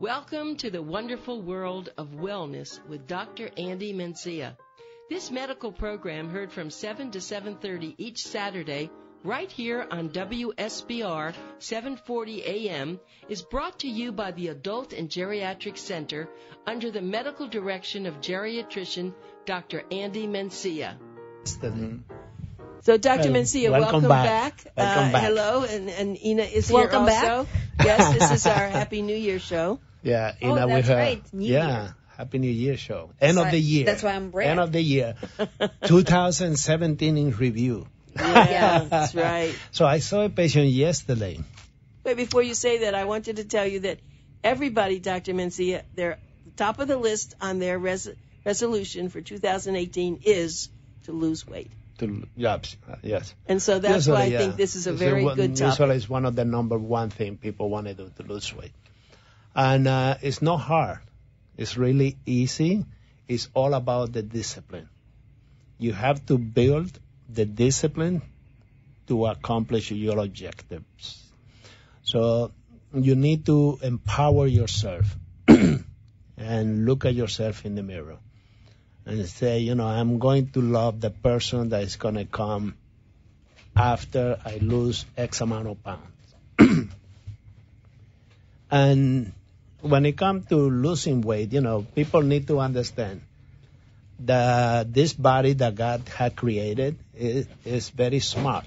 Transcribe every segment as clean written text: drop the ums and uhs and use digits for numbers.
Welcome to the wonderful world of wellness with Dr. Andy Mencia. This medical program heard from 7 to 7:30 each Saturday right here on WSBR 740 AM is brought to you by the Adult and Geriatric Center under the medical direction of geriatrician Dr. Andy Mencia. So, Dr. Mencia, welcome back. Welcome back. Hello, and Anita is welcome here also. Back. Yes, this is our Happy New Year show. Yeah, Ina, that's right. New Year. Happy New Year show. End of the year. That's why I'm brave. End of the year. 2017 in review. Yeah, that's right. So I saw a patient yesterday. Wait, before you say that, I wanted to tell you that everybody, Dr. Mencia, they're top of the list on their resolution for 2018 is to lose weight. Yes. And so that's why I think this is a very good topic. Usually it's one of the number one thing people want to do to lose weight. And it's not hard. It's really easy. It's all about the discipline. You have to build the discipline to accomplish your objectives. So you need to empower yourself and look at yourself in the mirror and say, I'm going to love the person that is going to come after I lose X amount of pounds. And when it comes to losing weight, people need to understand that this body that God had created is very smart.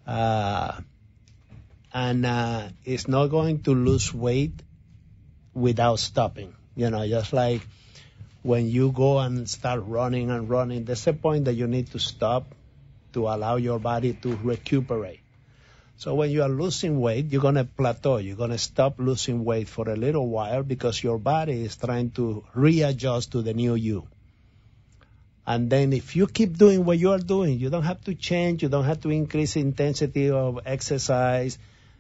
And it's not going to lose weight without stopping. Just like when you go and start running and running, there's a point that you need to stop to allow your body to recuperate. So when you are losing weight, you're going to plateau. You're going to stop losing weight for a little while because your body is trying to readjust to the new you. And then if you keep doing what you are doing, you don't have to change. You don't have to increase intensity of exercise.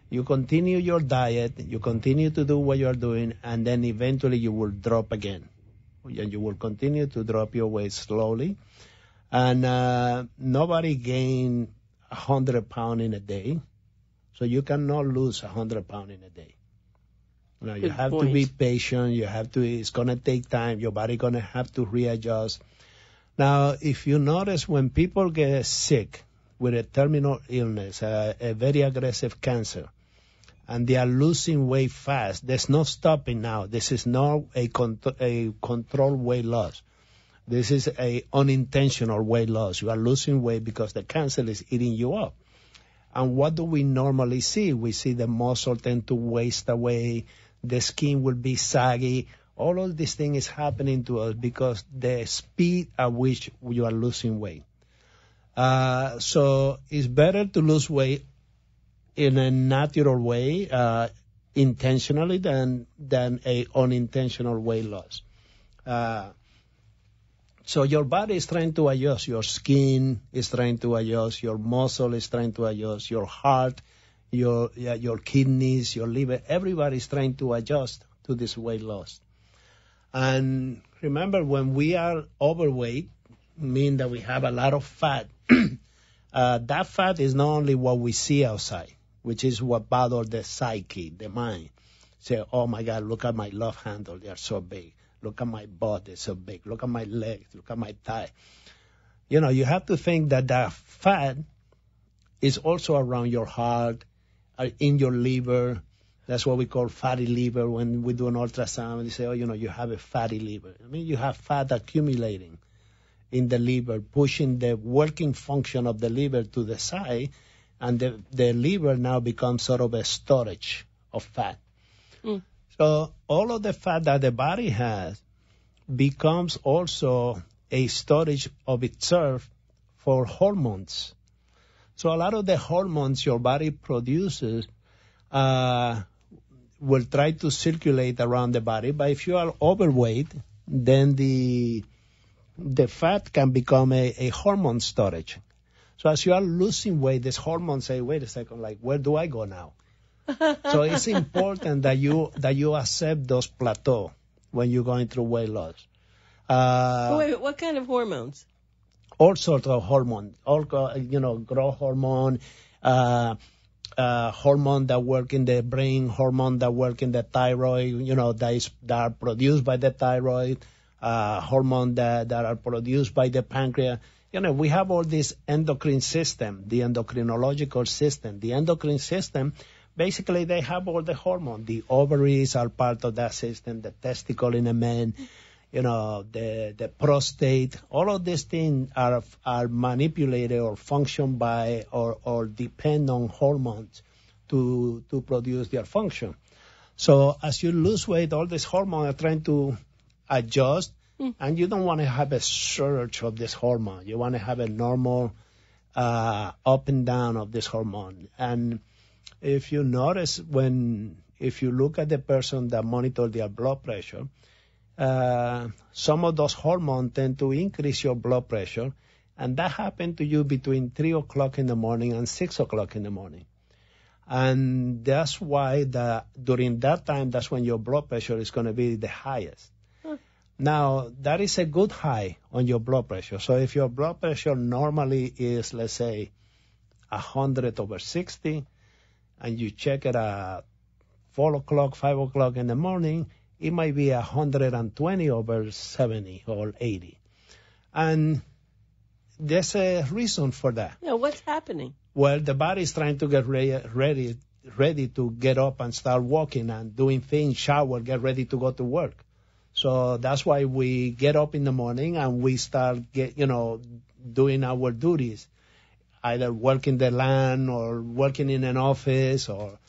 You continue your diet. You continue to do what you are doing. And then eventually you will drop again. And you will continue to drop your weight slowly. And nobody gain 100 pounds in a day. So you cannot lose 100 pounds in a day. You have to be patient. It's going to take time. Your body going to have to readjust. Now, if you notice when people get sick with a terminal illness, a very aggressive cancer, and they are losing weight fast, there's no stopping now. This is not a controlled weight loss. This is a unintentional weight loss. You are losing weight because the cancer is eating you up. And what do we normally see? We see the muscle tend to waste away. The skin will be saggy. All of this thing is happening to us because the speed at which you are losing weight. So it's better to lose weight in a natural way, intentionally, than a unintentional weight loss. So your body is trying to adjust. Your skin is trying to adjust. Your muscle is trying to adjust. Your heart, your kidneys, your liver, everybody is trying to adjust to this weight loss. And remember, when we are overweight, mean that we have a lot of fat. That fat is not only what we see outside, which is what bothers the psyche, the mind. Say, oh my God, look at my love handle, they are so big. Look at my butt, it's so big. Look at my legs, look at my thigh. You have to think that that fat is also around your heart, in your liver. That's what we call fatty liver. When we do an ultrasound, they say, you have a fatty liver. I mean, you have fat accumulating in the liver, pushing the working function of the liver to the side, and the liver now becomes sort of a storage of fat. Mm. So all of the fat that the body has becomes also a storage of itself for hormones. So a lot of the hormones your body produces will try to circulate around the body. But if you are overweight, then the fat can become a hormone storage. So as you are losing weight, these hormones say, wait a second, where do I go now? So it's important that you accept those plateaus when you're going through weight loss. Wait, what kind of hormones? All sorts of hormones, growth hormone, hormone that work in the brain, hormone that work in the thyroid, that are produced by the thyroid, hormone that are produced by the pancreas. We have all this endocrine system, the endocrinological system. The endocrine system, basically they have all the hormone. The ovaries are part of that system, the testicle in a man, the prostate. All of these things are manipulated or function by or depend on hormones to produce their function. So as you lose weight, all these hormones are trying to adjust. And you don't want to have a surge of this hormone. You want to have a normal up and down of this hormone. And if you notice, if you look at the person that monitor their blood pressure, some of those hormones tend to increase your blood pressure, and that happens to you between 3 o'clock in the morning and 6 o'clock in the morning. And that's why during that time, that's when your blood pressure is going to be the highest. Now, that is a good high on your blood pressure. So if your blood pressure normally is, let's say, 100/60, and you check it at 4 o'clock, 5 o'clock in the morning, it might be 120/70 or 80. And there's a reason for that. Yeah, what's happening? Well, the body is trying to get ready to get up and start walking and doing things, shower, get ready to go to work. So that's why we get up in the morning and we start doing our duties, either working the land or working in an office or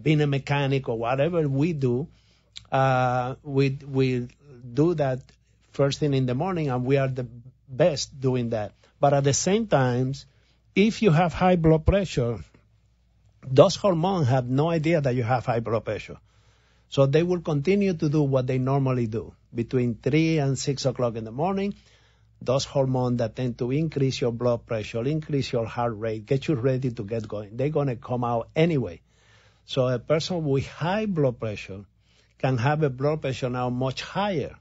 being a mechanic or whatever we do. We do that first thing in the morning, and we are the best doing that. But at the same time, if you have high blood pressure, those hormones have no idea that you have high blood pressure. So they will continue to do what they normally do. Between 3 and 6 o'clock in the morning, those hormones that tend to increase your blood pressure, increase your heart rate, get you ready to get going, they're going to come out anyway. So a person with high blood pressure can have a blood pressure now much higher.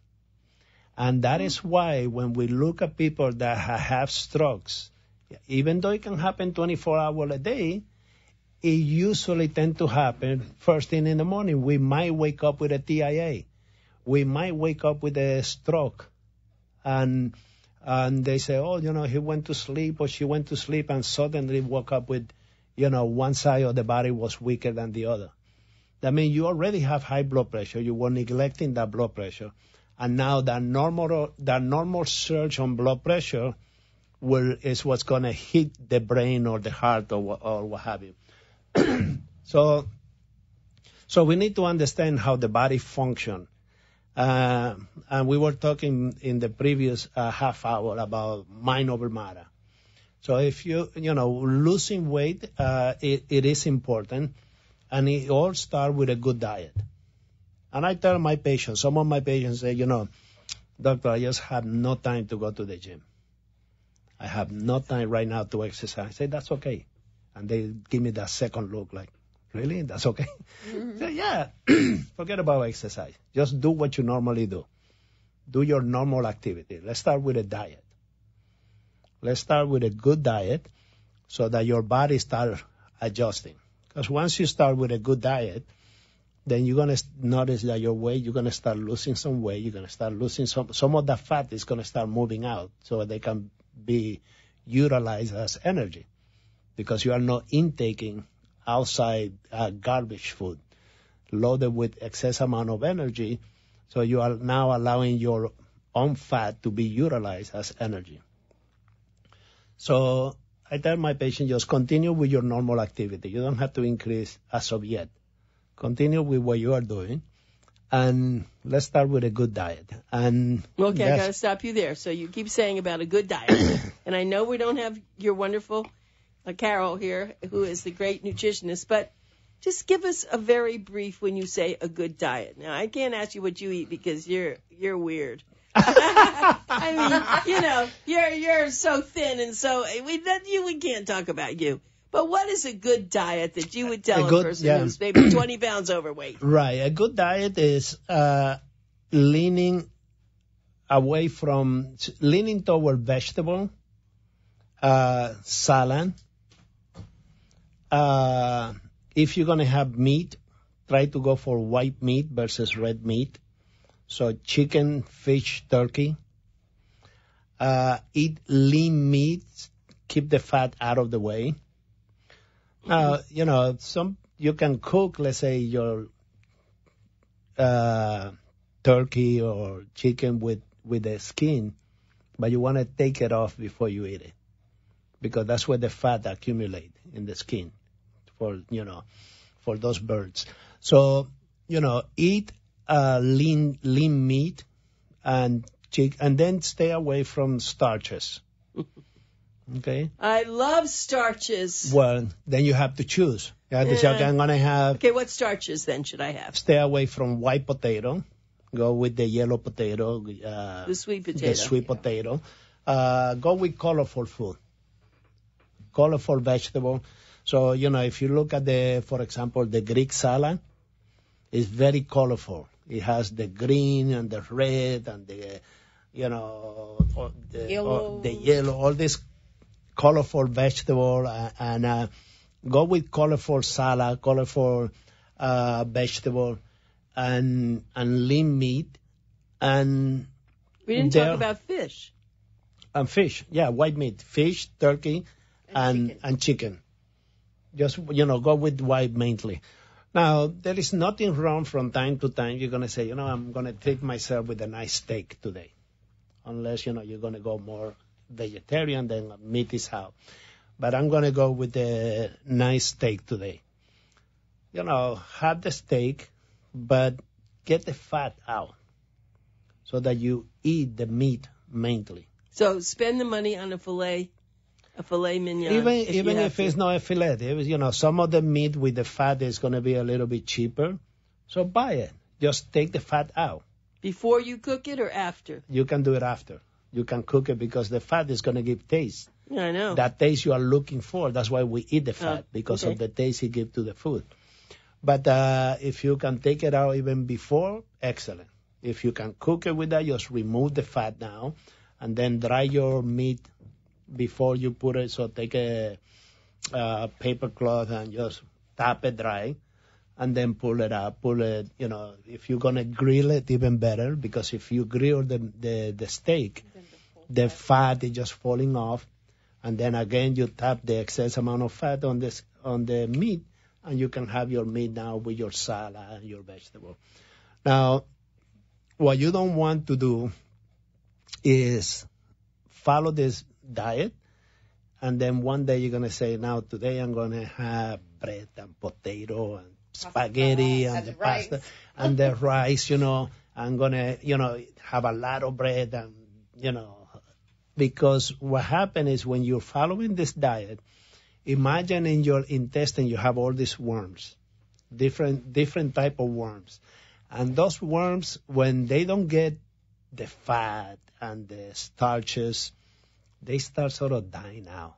And that is why when we look at people that have strokes, even though it can happen 24 hours a day, it usually tends to happen first thing in the morning. We might wake up with a TIA. We might wake up with a stroke. And they say, he went to sleep or she went to sleep and suddenly woke up with, one side of the body was weaker than the other. That means you already have high blood pressure. You were neglecting that blood pressure. And now that normal surge on blood pressure is what's going to hit the brain or the heart or what have you. So we need to understand how the body functions. And we were talking in the previous half hour about mind over matter. So if losing weight, it is important, and it all starts with a good diet. And I tell my patients, some of my patients say, doctor, I just have no time to go to the gym. I have no time right now to exercise. I say, that's okay. And they give me that second look like, really? That's okay? Mm-hmm. So, yeah, forget about exercise. Just do what you normally do. Do your normal activity. Let's start with a diet. Let's start with a good diet so that your body starts adjusting. Because once you start with a good diet, then you're going to notice that your weight, you're going to start losing some weight. You're going to start losing some of the fat is going to start moving out so they can be utilized as energy. Because you are not intaking outside garbage food loaded with excess amount of energy. So you are now allowing your own fat to be utilized as energy. So I tell my patient, just continue with your normal activity. You don't have to increase as of yet. Continue with what you are doing. And let's start with a good diet. And okay, I got to stop you there. So you keep saying about a good diet. And I know we don't have your wonderful Carol here, who is the great nutritionist, but just give us a very brief when you say a good diet. Now, I can't ask you what you eat because you're weird. I mean, you're so thin and so we can't talk about you. But what is a good diet that you would tell a person who's maybe 20 pounds overweight? Right. A good diet is leaning toward vegetable, salad, if you're going to have meat, try to go for white meat versus red meat. So chicken, fish, turkey. Eat lean meat. Keep the fat out of the way. Now, you can cook, let's say, your turkey or chicken with the skin, but you want to take it off before you eat it, because that's where the fat accumulate in the skin for those birds. So, eat lean meat and then stay away from starches. Okay. I love starches. Well, then you have to choose. You have to say, okay, I'm going to have... Okay, what starches then should I have? Stay away from white potato. Go with the yellow potato. The sweet potato. The sweet potato. Go with colorful food. Colorful vegetable. So, if you look at for example, the Greek salad, it's very colorful. It has the green and the red and the yellow, all this colorful vegetable, and go with colorful salad, colorful vegetable, and lean meat. And we didn't talk about fish. And fish, yeah, white meat, fish, turkey, and chicken. Just, go with white mainly. Now, there is nothing wrong from time to time. You're going to say, I'm going to treat myself with a nice steak today. Unless, you're going to go more vegetarian, then meat is out. But I'm going to go with a nice steak today. Have the steak, but get the fat out so that you eat the meat mainly. So spend the money on a filet mignon. Even if it's not a filet, some of the meat with the fat is going to be a little bit cheaper. So buy it. Just take the fat out. Before you cook it or after? You can do it after. You can cook it because the fat is going to give taste. Yeah, I know. That taste you are looking for. That's why we eat the fat, because of the taste it gives to the food. But if you can take it out even before, excellent. If you can cook it with that, just remove the fat now and then dry your meat before you put it. So take a paper cloth and just tap it dry. And then pull it up, if you're going to grill it, even better, because if you grill the steak, the fat is just falling off. And then again, you tap the excess amount of fat on the meat, and you can have your meat now with your salad and your vegetable. Now, what you don't want to do is follow this diet, and then one day you're going to say, now today I'm going to have bread and potato and spaghetti and the pasta and the rice, I'm going to, have a lot of bread and, because what happens is when you're following this diet, imagine in your intestine you have all these worms, different type of worms. And those worms, when they don't get the fat and the starches, they start sort of dying out.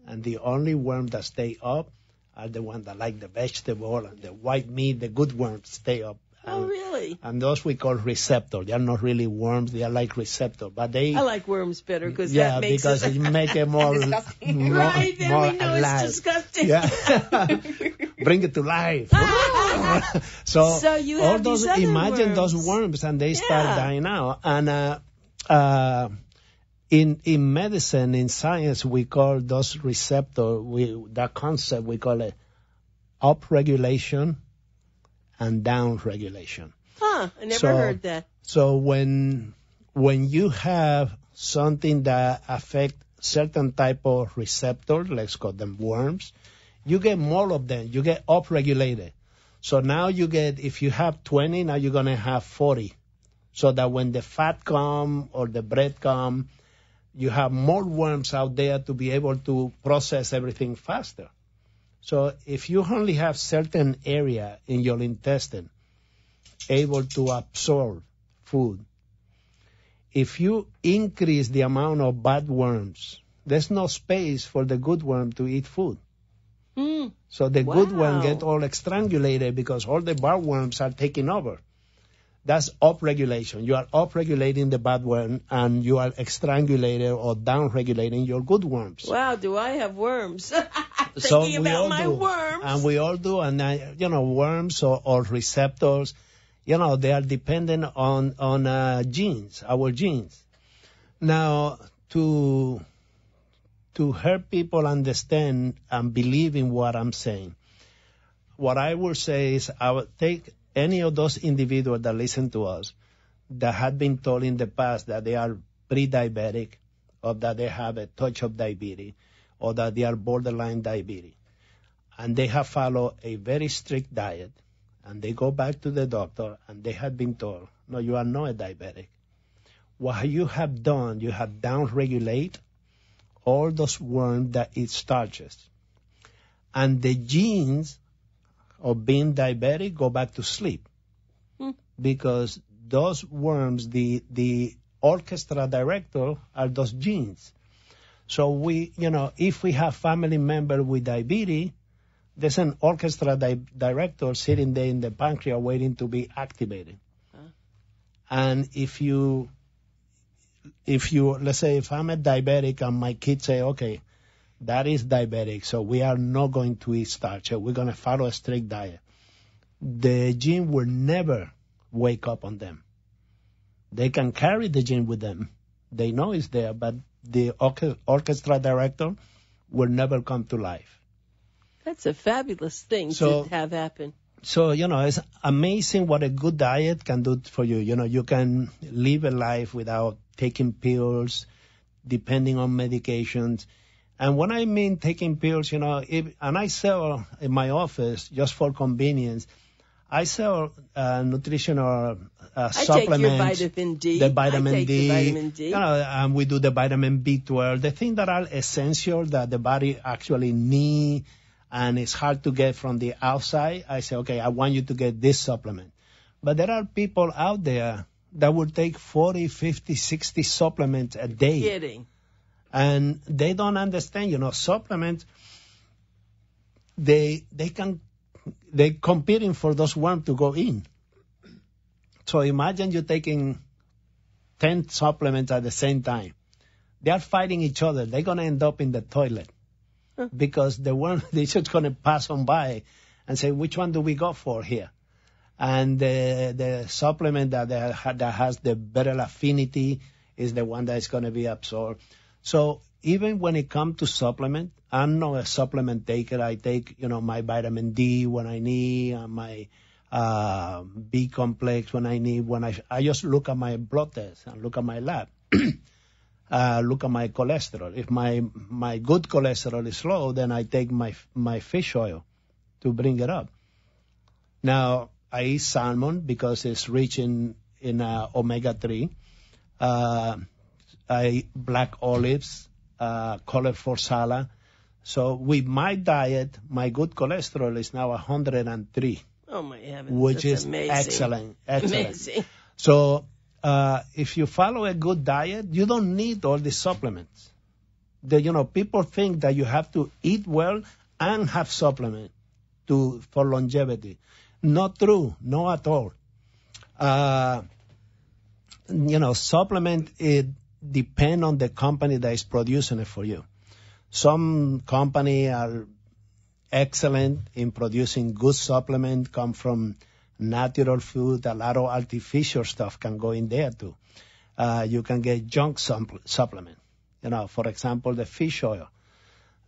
And the only worms that stay up are the ones that like the vegetable and the white meat, the good worms stay up. Oh, really? And those we call receptors. They are not really worms. They are like receptors. But I like worms better because that makes it make it more, right, then more we know alive. It's disgusting. Yeah. Bring it to life. So you have all those, these other imagine worms. those worms, and they start dying out. And in medicine, in science, we call those receptors, that concept, we call it up-regulation and down-regulation. Huh, I never heard that. So when you have something that affects certain type of receptor, let's call them worms, you get more of them. You get up-regulated. So now you get, if you have 20, now you're going to have 40. So that when the fat come or the bread come, you have more worms out there to be able to process everything faster. So if you only have certain area in your intestine able to absorb food, if you increase the amount of bad worms, there's no space for the good worm to eat food. So the good worm get all strangulated because all the bad worms are taking over. That's upregulation. You are upregulating the bad worm, and you are strangulating or downregulating your good worms. Wow, do I have worms? So Thinking about my worms. And we all do. And, worms or receptors, they are dependent on genes, our genes. Now, to help people understand and believe in what I'm saying, what I will say is I would take any of those individuals that listen to us that had been told in the past that they are pre-diabetic or that they have a touch of diabetes or that they are borderline diabetes, and they have followed a very strict diet, and they go back to the doctor and they have been told, no, you are not a diabetic. What you have done, you have downregulate all those worms that eat starches. And the genes of being diabetic go back to sleep. Because those worms, the orchestra director are those genes. So if we have family member with diabetes, there's an orchestra director sitting there in the pancreas waiting to be activated. And if you, let's say if I'm a diabetic and my kids say, okay, that is diabetic, so we are not going to eat starch, we're going to follow a strict diet, the gene will never wake up on them. They can carry the gene with them. They know it's there, but the orchestra director will never come to life. That's a fabulous thing to have happen. So, it's amazing what a good diet can do for you. You can live a life without taking pills, depending on medications. And when I mean taking pills, and I sell in my office, just for convenience, I sell nutritional supplements. I take your vitamin D. The vitamin I take D. The vitamin D. And we do the vitamin B12, the things that are essential that the body actually needs and it's hard to get from the outside. I say, okay, I want you to get this supplement. But there are people out there that will take 40, 50, 60 supplements a day. Kidding. And they don't understand, supplements, they're competing for those worms to go in. So imagine you taking 10 supplements at the same time. They are fighting each other. They're going to end up in the toilet because the worm, they're just going to pass on by and say, which one do we go for here? And the supplement that has the better affinity is the one that is going to be absorbed. So even when it comes to supplement, I'm not a supplement taker. I take, my vitamin D when I need, my B complex when I need. I just look at my blood test and look at my lab, look at my cholesterol. If my good cholesterol is low, then I take my fish oil to bring it up. Now I eat salmon because it's rich in omega-3. I eat black olives, colorful salad. So with my diet, my good cholesterol is now 103. Oh, my heavens. Which That's is amazing. Excellent. Amazing. So if you follow a good diet, you don't need all these supplements. People think that you have to eat well and have supplement for longevity. Not true. Not at all. Supplement, it depend on the company that is producing it for you. Some company are excellent in producing good supplement, come from natural food. A lot of artificial stuff can go in there too. You can get junk supplement. For example, the fish oil.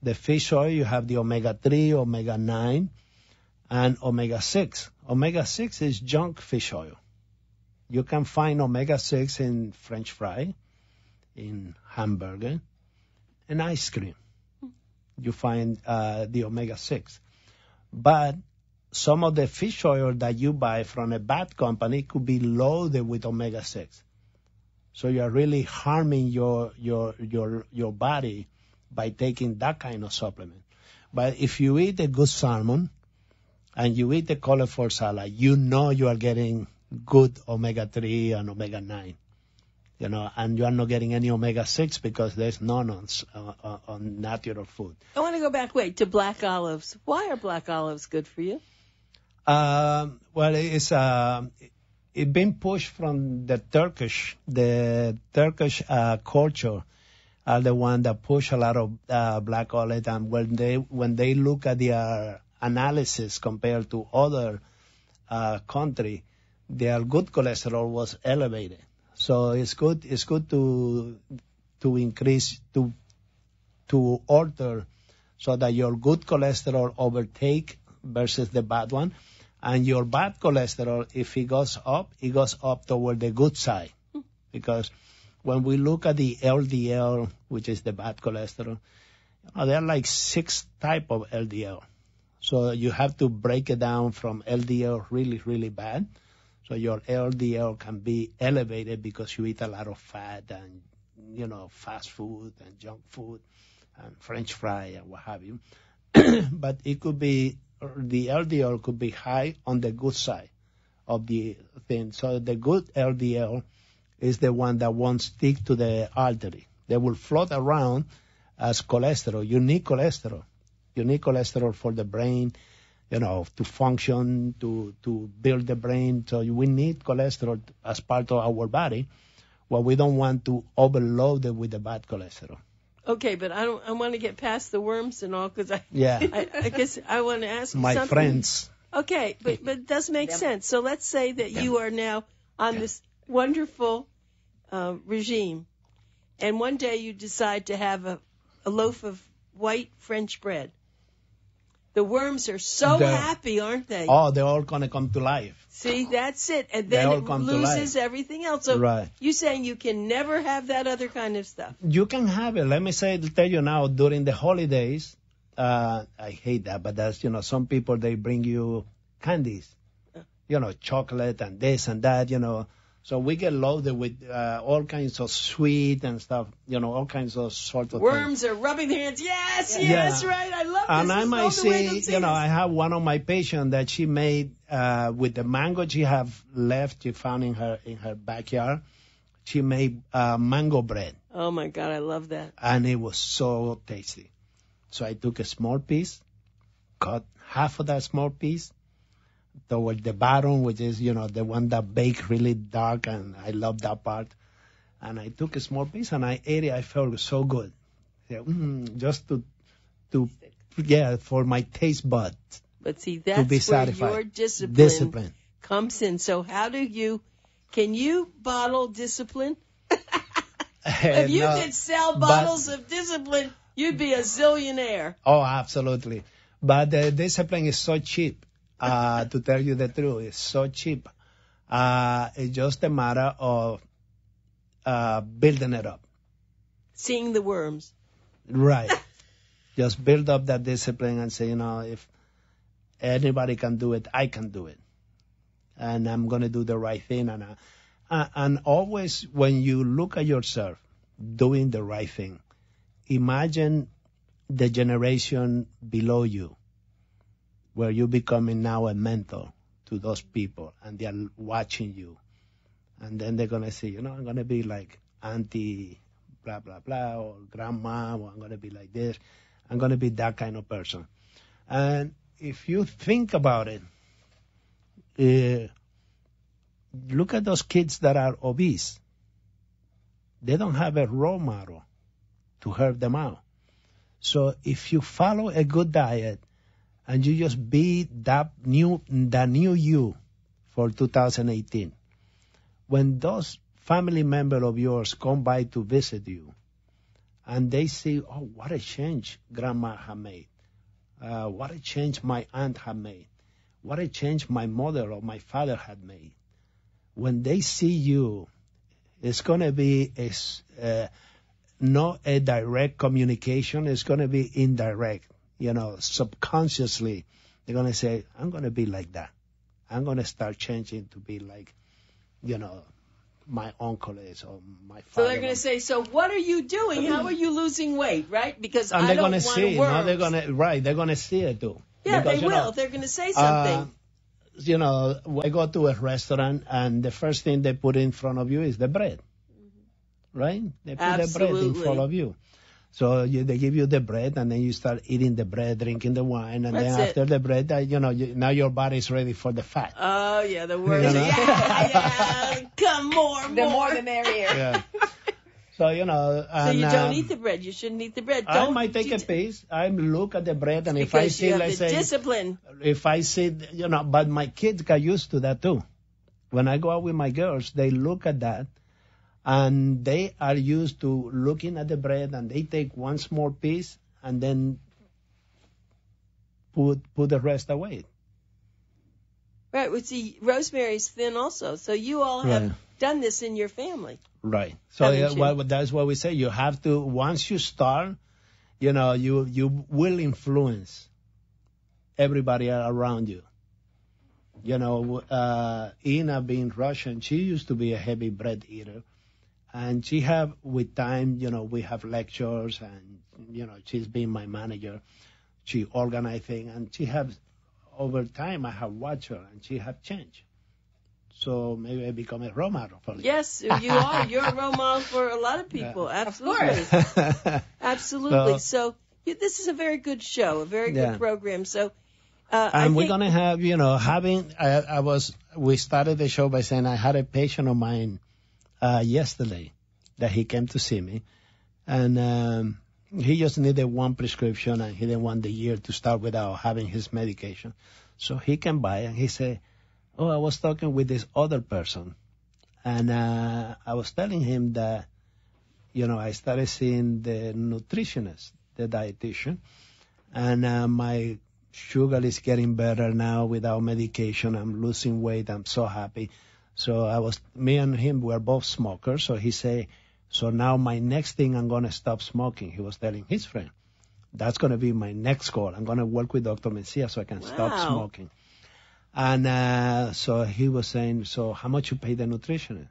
The fish oil, you have the omega-3, omega-9, and omega-6. Omega-6 is junk fish oil. You can find omega-6 in French fry, in hamburger, and ice cream. You find the omega-6. But some of the fish oil that you buy from a bad company could be loaded with omega-6. So you're really harming your body by taking that kind of supplement. But if you eat a good salmon and you eat a colorful salad, you are getting good omega-3 and omega-9. And you are not getting any omega-6 because there's none on natural food. I want to go back, to black olives. Why are black olives good for you? Well, it's it been pushed from the Turkish culture are the one that push a lot of black olive, and when they look at their analysis compared to other country, their good cholesterol was elevated. So it's good to increase to alter so that your good cholesterol overtake versus the bad one, and your bad cholesterol, if it goes up toward the good side, because when we look at the LDL, which is the bad cholesterol, there are like 6 type of LDL. So you have to break it down from LDL really, really bad. So your LDL can be elevated because you eat a lot of fat and, fast food and junk food and French fry and what have you. But it could be, the LDL could be high on the good side of the thing. So the good LDL is the one that won't stick to the artery. They will float around as cholesterol. You need cholesterol. You need cholesterol for the brain, to function, to build the brain. So we need cholesterol as part of our body. Well, we don't want to overload it with the bad cholesterol. Okay, but I want to get past the worms and all, because I guess I want to ask my something. Friends. Okay, but it does make sense. So let's say that you are now on this wonderful regime, and one day you decide to have a loaf of white French bread. The worms are so happy, aren't they? Oh, they're all going to come to life. See, that's it. And then it loses everything else. So you're saying you can never have that other kind of stuff? You can have it. Let me tell you now, during the holidays, I hate that, but that's, some people, they bring you candies, chocolate and this and that, So we get loaded with all kinds of sweet and stuff, all kinds of sort of worms things. are rubbing their hands. Yes, right. I love this. And I might see, I have one of my patients that she made with the mango she have left, she found in her backyard. She made mango bread. Oh my God, I love that. And it was so tasty. So I took a small piece, cut half of that small piece toward the bottom, which is, the one that baked really dark, and I love that part. And I took a small piece and I ate it. I felt so good. Just for my taste buds. But see, that's to be where satisfied. your discipline comes in. So how can you bottle discipline? If you could sell bottles of discipline, you'd be a zillionaire. Oh, absolutely. But the discipline is so cheap. To tell you the truth, it's so cheap. It's just a matter of building it up. Seeing the worms. Right. Just build up that discipline and say, if anybody can do it, I can do it. And I'm going to do the right thing. And always when you look at yourself doing the right thing, imagine the generation below you, where you're becoming now a mentor to those people, and they're watching you. And then they're going to say, I'm going to be like auntie blah, blah, blah, or grandma, or I'm going to be like this. I'm going to be that kind of person. And if you think about it, look at those kids that are obese. They don't have a role model to help them out. So if you follow a good diet, and you just be the new you for 2018. When those family members of yours come by to visit you, and they see, oh, what a change Grandma had made. What a change my aunt had made. What a change my mother or my father had made. When they see you, it's going to be not a direct communication. It's going to be indirect. Subconsciously, they're going to say, I'm going to be like that. I'm going to start changing to be like, my uncle is or my father. So they're going to say, so what are you doing? How are you losing weight, right? Because and I don't want to see, worms. no, they're going to see it too. Yeah, because, they will. They're going to say something. I go to a restaurant and the first thing they put in front of you is the bread. Right? They put the bread in front of you. So they give you the bread, and then you start eating the bread, drinking the wine, and then after the bread, now your body's ready for the fat. Oh, yeah, the worst. Yeah, come more. The more the merrier. Yeah. So, so you don't eat the bread. You shouldn't eat the bread. I might take a piece. I look at the bread, and if I see, let's say, discipline. If I see, but my kids got used to that too. When I go out with my girls, they look at that, and they are used to looking at the bread, and they take one small piece and then put the rest away. Right. Well, see, Rosemary's thin also, so you all have done this in your family. Right. So that's what we say. You have to, once you start, you will influence everybody around you. Ina being Russian, she used to be a heavy bread eater. And she have, with time, we have lectures, and, she's been my manager. She organize things, and she have, over time, I have watched her, and she have changed. So maybe I become a role model for you. Yes, you are. You're a role model for a lot of people. Yeah. Absolutely. Absolutely. So this is a very good show, a very good program. So, and we're going to have, we started the show by saying I had a patient of mine yesterday that he came to see me, and he just needed one prescription, and he didn't want the year to start without having his medication. So he came by and he said, I was talking with this other person, and I was telling him that, I started seeing the nutritionist, the dietitian, and my sugar is getting better now without medication. I'm losing weight. I'm so happy. So me and him were both smokers. So he said, so now my next thing, I'm going to stop smoking. He was telling his friend, that's going to be my next goal. I'm going to work with Dr. Mencia so I can stop smoking. And so he was saying, so how much you pay the nutritionist?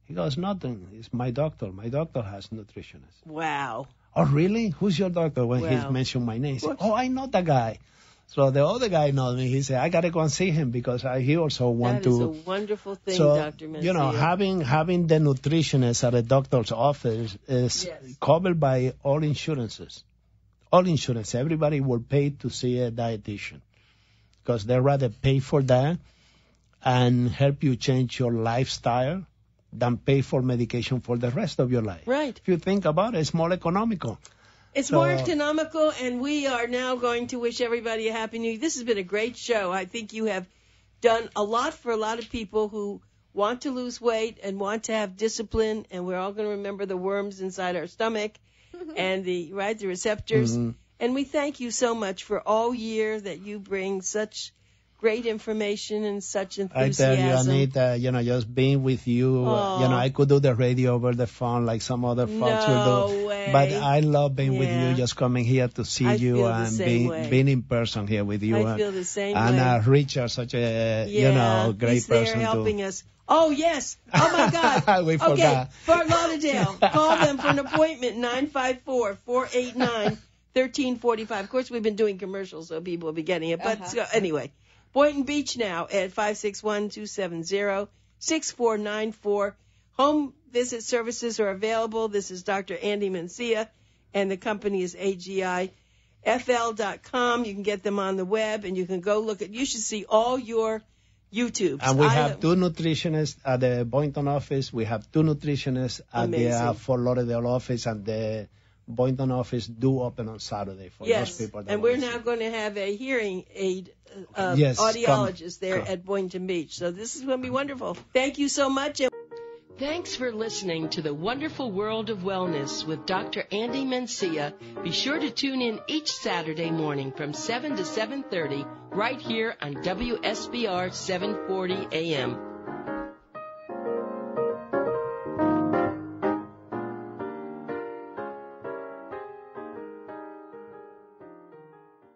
He goes, nothing. It's my doctor. My doctor has nutritionist. Wow. Oh, really? Who's your doctor? When he mentioned my name, he said, I know that guy. So the other guy knows me. He said, I got to go and see him because he also want to. That is a wonderful thing, Dr. Mencia. Having the nutritionist at a doctor's office is covered by all insurances. All insurance. Everybody will pay to see a dietitian because they'd rather pay for that and help you change your lifestyle than pay for medication for the rest of your life. Right. If you think about it, it's more economical. It's more economical, and we are now going to wish everybody a Happy New Year. This has been a great show. I think you have done a lot for a lot of people who want to lose weight and want to have discipline, and we're all going to remember the worms inside our stomach and the receptors. Mm-hmm. And we thank you so much for all year that you bring such great information and such enthusiasm. I tell you, Anita, just being with you, I could do the radio over the phone like some other folks will do. Way. But I love being with you, just coming here to see you and being in person here with you. I feel the same way. And Richard, such a, great person. He's there helping us. Oh, yes. Oh, my God. We forgot. Okay, Fort Lauderdale. Call them for an appointment, 954-489-1345. Of course, we've been doing commercials, so people will be getting it. But anyway. Boynton Beach now at 561-270-6494. Home visit services are available. This is Dr. Andy Mencia, and the company is AGIFL.com. You can get them on the web, and you can go look at. You should see all your YouTubes. And we have two nutritionists at the Boynton office. We have two nutritionists at the Fort Lauderdale office, and the Boynton office do open on Saturday for those people. And we're now going to have a hearing aid audiologist there at Boynton Beach. So this is going to be wonderful. Thank you so much. Thanks for listening to The Wonderful World of Wellness with Dr. Andy Mencia. Be sure to tune in each Saturday morning from 7 to 7:30 right here on WSBR 740 AM.